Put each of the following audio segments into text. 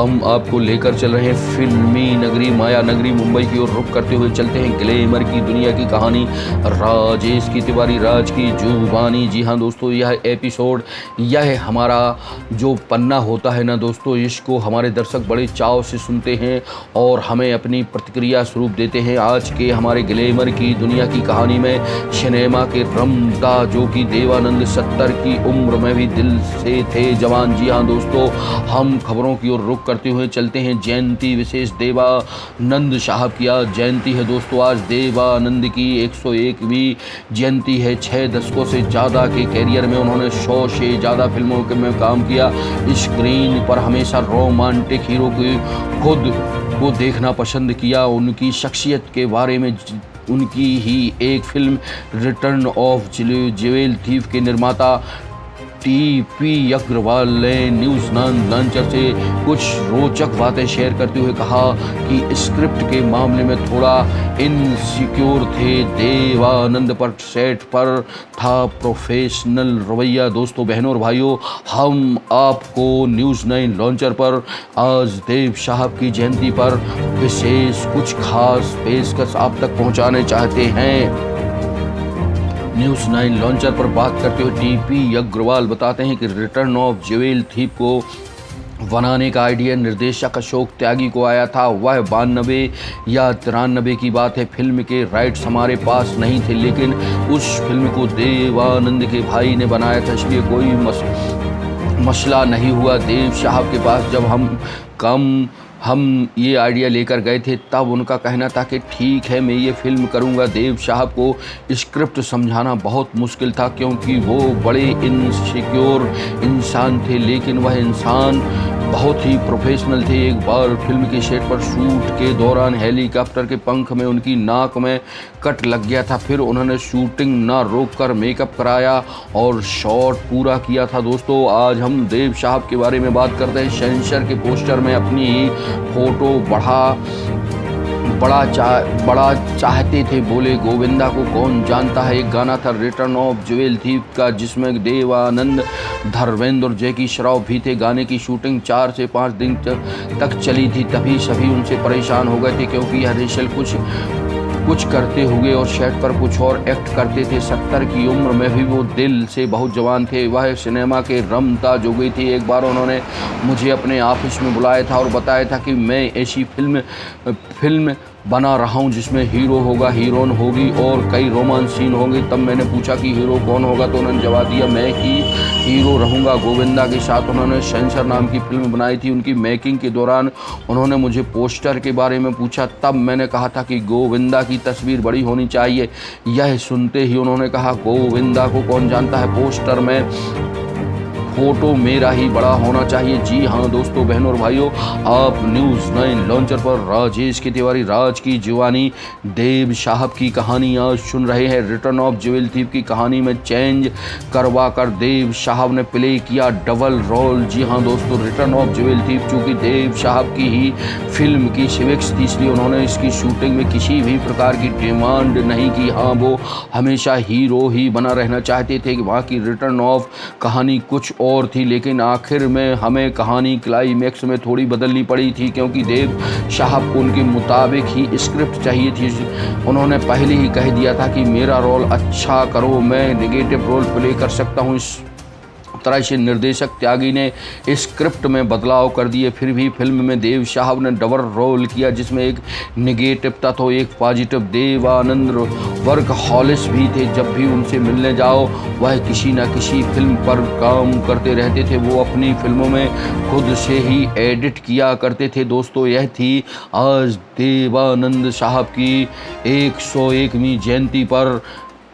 हम आपको लेकर चल रहे हैं फिल्मी नगरी माया नगरी मुंबई की ओर रुख करते हुए चलते हैं ग्लैमर की दुनिया की कहानी राजेश की तिवारी राज की जुबानी। जी हाँ दोस्तों, यह एपिसोड, यह हमारा जो पन्ना होता है ना दोस्तों, इसको हमारे दर्शक बड़े चाव से सुनते हैं और हमें अपनी प्रतिक्रिया स्वरूप देते हैं। आज के हमारे ग्लैमर की दुनिया की कहानी में सिनेमा के रमदा जो कि देवानंद 70 की उम्र में भी दिल से थे जवान। जी हाँ दोस्तों, हम खबरों की ओर रुख करते हुए चलते हैं जयंती विशेष देवानंद साहब की आज जयंती है दोस्तों। आज देवानंद की 101वीं जयंती है। 6 दशकों से ज़्यादा के कैरियर में उन्होंने 100 से ज़्यादा फिल्मों में काम किया। स्क्रीन पर हमेशा रोमांटिक हीरो की खुद को देखना पसंद किया। उनकी शख्सियत के बारे में उनकी ही एक film written of jewel thief के निर्माता टी.पी. अग्रवाल ने न्यूज़ लॉन्चर से कुछ रोचक बातें शेयर करते हुए कहा कि स्क्रिप्ट के मामले में थोड़ा इनसिक्योर थे। देवानंद पर सेट पर था प्रोफेशनल रवैया। दोस्तों, बहनों और भाइयों, हम आपको न्यूज़ 9 लॉन्चर पर आज देव साहब की जयंती पर विशेष कुछ खास पेशकश आप तक पहुंचाने चाहते हैं। न्यूज़ 9 लॉन्चर पर बात करते हुए टी.पी. अग्रवाल बताते हैं कि रिटर्न ऑफ ज्वेल थीफ को बनाने का आइडिया निर्देशक अशोक त्यागी को आया था। वह 92 या 93 की बात है। फिल्म के राइट्स हमारे पास नहीं थे, लेकिन उस फिल्म को देवानंद के भाई ने बनाया था, इसलिए कोई मसला नहीं हुआ। देव साहब के पास जब हम ये आइडिया लेकर गए थे, तब उनका कहना था कि ठीक है, मैं ये फिल्म करूँगा। देव साहब को स्क्रिप्ट समझाना बहुत मुश्किल था क्योंकि वो बड़े इनसिक्योर इंसान थे, लेकिन वह इंसान बहुत ही प्रोफेशनल थे। एक बार फिल्म के सेट पर शूट के दौरान हेलीकॉप्टर के पंख में उनकी नाक में कट लग गया था। फिर उन्होंने शूटिंग ना रोक कर मेकअप कराया और शॉट पूरा किया था। दोस्तों, आज हम देव साहब के बारे में बात करते हैं। सेंसर के पोस्टर में अपनी ही फोटो बड़ा चाहते थे। बोले गोविंदा को कौन जानता है। एक गाना था रिटर्न ऑफ ज्वेल थीफ का, जिसमें देवानंद, धर्मेंद्र और जैकी श्रॉफ भी थे। गाने की शूटिंग 4 से 5 दिन तक चली थी। तभी सभी उनसे परेशान हो गए थे क्योंकि यह रेशल कुछ करते हुए और सेट पर कुछ और एक्ट करते थे। 70 की उम्र में भी वो दिल से बहुत जवान थे। वह सिनेमा के रमता जो गई थी। एक बार उन्होंने मुझे अपने ऑफिस में बुलाया था और बताया था कि मैं ऐसी फिल्म बना रहा हूँ जिसमें हीरो होगा, हीरोइन होगी और कई रोमांस सीन होंगे। तब मैंने पूछा कि हीरो कौन होगा, तो उन्होंने जवाब दिया मैं ही हीरो रहूँगा। गोविंदा के साथ उन्होंने सेंसर नाम की फिल्म बनाई थी। उनकी मेकिंग के दौरान उन्होंने मुझे पोस्टर के बारे में पूछा। तब मैंने कहा था कि गोविंदा की तस्वीर बड़ी होनी चाहिए। यह सुनते ही उन्होंने कहा गोविंदा को कौन जानता है, पोस्टर में फोटो मेरा ही बड़ा होना चाहिए। जी हाँ दोस्तों, बहनों और भाइयों, आप न्यूज़ 9 लॉन्चर पर राजेश की तिवारी राज की जुबानी देव साहब की कहानी आज सुन रहे हैं। रिटर्न ऑफ ज्वेल थीफ की कहानी में चेंज करवा कर देव साहब ने प्ले किया डबल रोल। जी हाँ दोस्तों, रिटर्न ऑफ ज्वेल थीफ चूँकि देव साहब की ही फिल्म की सिविक्स थी, इसलिए उन्होंने इसकी शूटिंग में किसी भी प्रकार की डिमांड नहीं की। हाँ, वो हमेशा हीरो ही बना रहना चाहते थे। कि वहाँ की रिटर्न ऑफ कहानी कुछ और थी, लेकिन आखिर में हमें कहानी क्लाइमैक्स में थोड़ी बदलनी पड़ी थी क्योंकि देव साहब को उनके मुताबिक ही स्क्रिप्ट चाहिए थी। उन्होंने पहले ही कह दिया था कि मेरा रोल अच्छा करो, मैं नेगेटिव रोल प्ले कर सकता हूँ। इस तरह से निर्देशक त्यागी ने स्क्रिप्ट में बदलाव कर दिए। फिर भी फिल्म में देव साहब ने डबल रोल किया, जिसमें एक नेगेटिव था तो एक पॉजिटिव। देवानंद वर्कहॉलिक भी थे। जब भी उनसे मिलने जाओ, वह किसी न किसी फिल्म पर काम करते रहते थे। वो अपनी फिल्मों में खुद से ही एडिट किया करते थे। दोस्तों, यह थी आज देवानंद साहब की 101वीं जयंती पर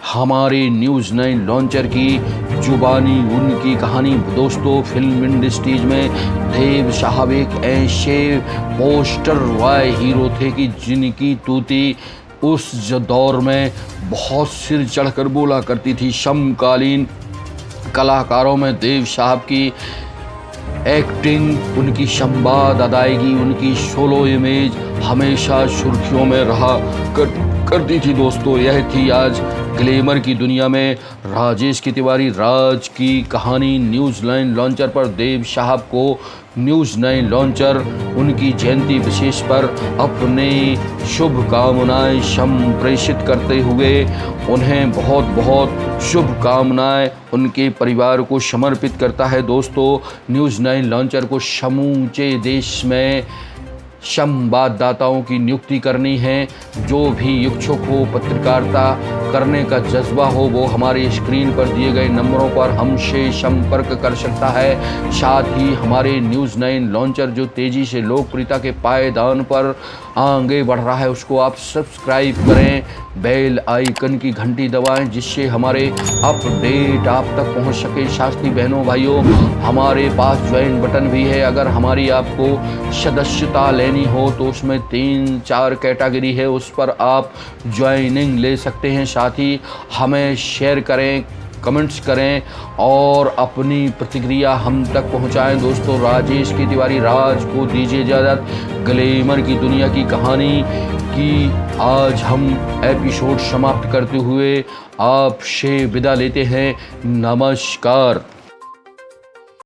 हमारे न्यूज़ 9 लॉन्चर की जुबानी उनकी कहानी। दोस्तों, फिल्म इंडस्ट्रीज में देव साहब एक ऐसे पोस्टर वाय हीरो थे कि जिनकी तूती उस दौर में बहुत सिर चढ़कर बोला करती थी। समकालीन कलाकारों में देव साहब की एक्टिंग, उनकी संवाद अदायगी, उनकी सोलो इमेज हमेशा सुर्खियों में रहा करती थी। दोस्तों, यह थी आज ग्लैमर की दुनिया में राजेश की तिवारी राज की कहानी। न्यूज़ 9 लॉन्चर पर देव साहब को न्यूज़ 9 लॉन्चर उनकी जयंती विशेष पर अपने शुभकामनाएं संप्रेषित करते हुए उन्हें बहुत बहुत शुभकामनाएं उनके परिवार को समर्पित करता है। दोस्तों, न्यूज़ 9 लॉन्चर को समूचे देश में संवाददाताओं की नियुक्ति करनी है। जो भी इच्छुक हो, पत्रकारिता करने का जज्बा हो, वो हमारे स्क्रीन पर दिए गए नंबरों पर हमसे संपर्क कर सकता है। साथ ही हमारे न्यूज़ 9 लॉन्चर जो तेज़ी से लोकप्रियता के पायदान पर आगे बढ़ रहा है, उसको आप सब्सक्राइब करें, बेल आइकन की घंटी दबाएं, जिससे हमारे अपडेट आप तक पहुंच सके। साथी बहनों भाइयों, हमारे पास ज्वाइन बटन भी है। अगर हमारी आपको सदस्यता लेनी हो तो उसमें 3-4 कैटेगरी है, उस पर आप ज्वाइनिंग ले सकते हैं। साथ ही हमें शेयर करें, कमेंट्स करें और अपनी प्रतिक्रिया हम तक पहुंचाएं। दोस्तों, राजेश की तिवारी राज को दीजिए इजाज़त। ग्लैमर की दुनिया की कहानी की आज हम एपिसोड समाप्त करते हुए आपसे विदा लेते हैं। नमस्कार।